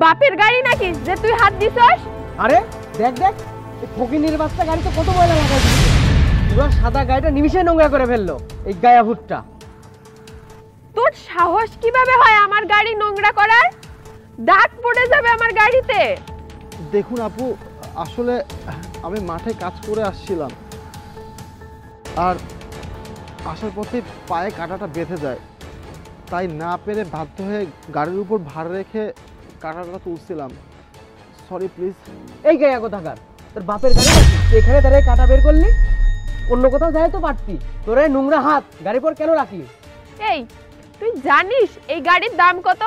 বাপের গাড়ি নাকি যে তুই হাত দিছস? আরে দেখ দেখ, এই ফকিনীর বাচ্চা গাড়িতে কত ময়লা লাগাই দিয়েছে। পুরো সাদা গাড়িটা নিমিশে নোংরা করে ফেললো এই গায়া ভুট্টা। তোর সাহস কিভাবে হয় আমার গাড়ি নোংরা করার? দাগ পড়ে যাবে আমার গাড়িতে। দেখুন আপু, আসলে আমি মাঠে কাজ করে আসছিলাম, আর আসার পথে পায়ে কাঁটাটা বেঁধে যায়, তাই না পেরে বাধ্য হয়ে গাড়ির উপর ভার রেখে কাঁটাটা তুলছিলাম। Sorry please. এই গায়া কোথাকার, তোর বাপের গাড়ি নাকি তুই এখানে দাঁড়িয়ে কাটা বের করলি? অন্য কোথাও যাই তো পারতি। তোর এই নোংরা হাত গাড়ি পর কেন রাখলি? এই তুই জানিস এই গাড়ির দাম কত?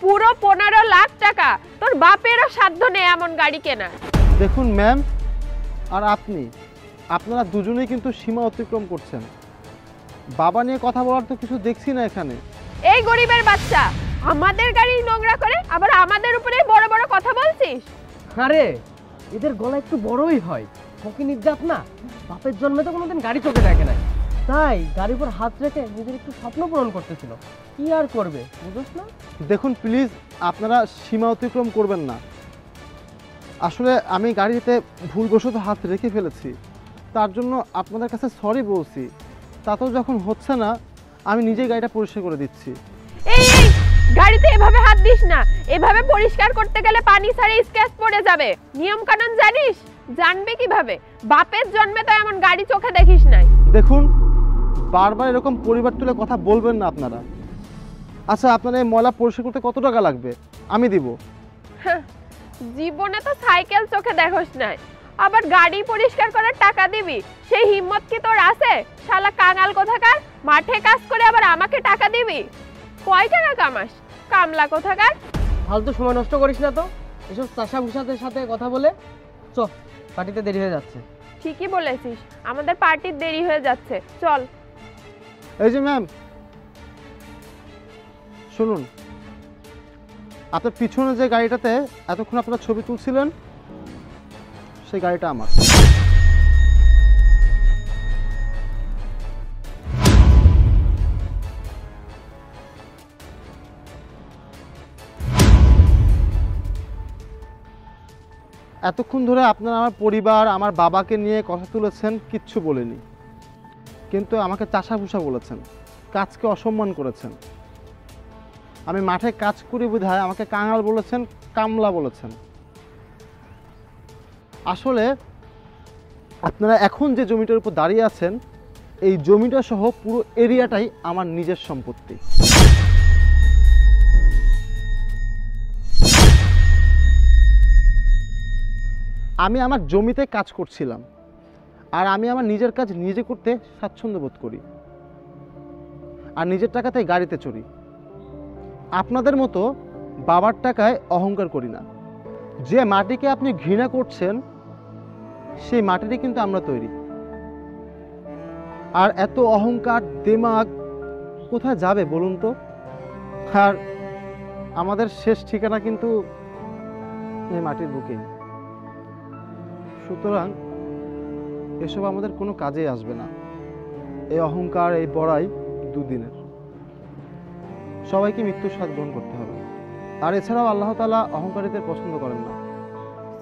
পুরো 15 লাখ টাকা। তোর বাপেরও সাধ্য নেই এমন গাড়ি কেনার। দেখুন ম্যাম, আর আপনারা দুজনেই কিন্তু সীমা অতিক্রম করছেন। বাবা নিয়ে কথা বলার তো কিছু দেখছি না এখানে। এই গরিবের বাচ্চা আমাদের গাড়ি নোংরা করে আবার আমাদের উপরে বড় বড় কথা বলছিস? আরে এদের গলা একটু বড়ই হয়, ফকিনীর জাত না। বাপের জন্মে তো কোনোদিন গাড়ি চোখে দেখে নাই, তাই গাড়ির উপর হাত রেখে নিজের একটু স্বপ্ন পূরণ করতেছিল। কি আর করবে, বুঝোস না? দেখুন প্লিজ, আপনারা সীমা অতিক্রম করবেন না। আসলে আমি গাড়িতে ভুলবশত হাত রেখে ফেলেছি, তার জন্য আপনাদের কাছে সরি বলছি। তাতেও যখন হচ্ছে না, আমি নিজেই গাড়িটা পরিষ্কার করে দিচ্ছি। এই এই গাড়িতে এভাবে হাত দিস না। এভাবে পরিষ্কার করতে গেলে পানি ছাড়া স্ক্র্যাচ পড়ে যাবে। নিয়ম কানুন জানিস? জানবে কিভাবে? বাপের জন্মে তো এমন গাড়ি চোখে দেখিস নাই। দেখুন, বারবার এরকম পরিবার তুলে কথা বলবেন না আপনারা। আচ্ছা, আপনার এই ময়লা পরিষ্কার করতে কত টাকা লাগবে? আমি দিব। জীবনে তো সাইকেল চোখে দেখোস নাই, আবার গাড়ি পরিষ্কার করার টাকা দিবি? সেই হিম্মত কি তোর আছে? শালা কাঙাল কোথাকার, মাঠে কাজ করে আবার আমাকে টাকা দিবি? কয় টাকা কামাস কামলা কোথাকার? ফালতু সময় নষ্ট করিস না তো এসব চাষা ভুষাদের সাথে কথা বলে। চ, পার্টিতে দেরি হয়ে যাচ্ছে। ঠিকই বলেছিস, আমাদের পার্টির দেরি হয়ে যাচ্ছে, চল। এই যে ম্যাম, শুনুন, আপনার পিছনে যে গাড়িটাতে এতক্ষণ আপনারা ছবি তুলছিলেন, সেই গাড়িটা আমার। এতক্ষণ ধরে আপনারা আমার পরিবার, আমার বাবাকে নিয়ে কথা তুলেছেন, কিচ্ছু বলেনি, কিন্তু আমাকে চাষাভুষা বলেছেন, কাজকে অসম্মান করেছেন। আমি মাঠে কাজ করি বিধায় আমাকে কাঙাল বলেছেন, কামলা বলেছেন। আসলে আপনারা এখন যে জমিটার উপর দাঁড়িয়ে আছেন, এই জমিটা সহ পুরো এরিয়াটাই আমার নিজের সম্পত্তি। আমি আমার জমিতে কাজ করছিলাম, আর আমি আমার নিজের কাজ নিজে করতে স্বাচ্ছন্দ্য বোধ করি, আর নিজের টাকাতে গাড়িতে চড়ি। আপনাদের মতো বাবার টাকায় অহংকার করি না। যে মাটিকে আপনি ঘৃণা করছেন, সেই মাটিরই কিন্তু আমরা তৈরি। আর এত অহংকার দেমাগ কোথায় যাবে বলুন তো? আর আমাদের শেষ ঠিকানা কিন্তু এই মাটির বুকেই। সুতরাং এসব আমাদের কোনো কাজেই আসবে না। এই অহংকার, এই বড়াই দুদিনের। সবাইকে মৃত্যুর স্বাদ গ্রহণ করতে হবে। আর এছাড়াও আল্লাহ তাআলা অহংকারীদের পছন্দ করেন না।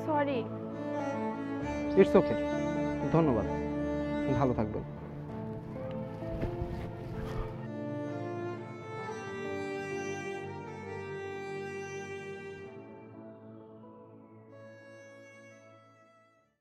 সরি। It's okay. ধন্যবাদ, ভালো থাকবেন।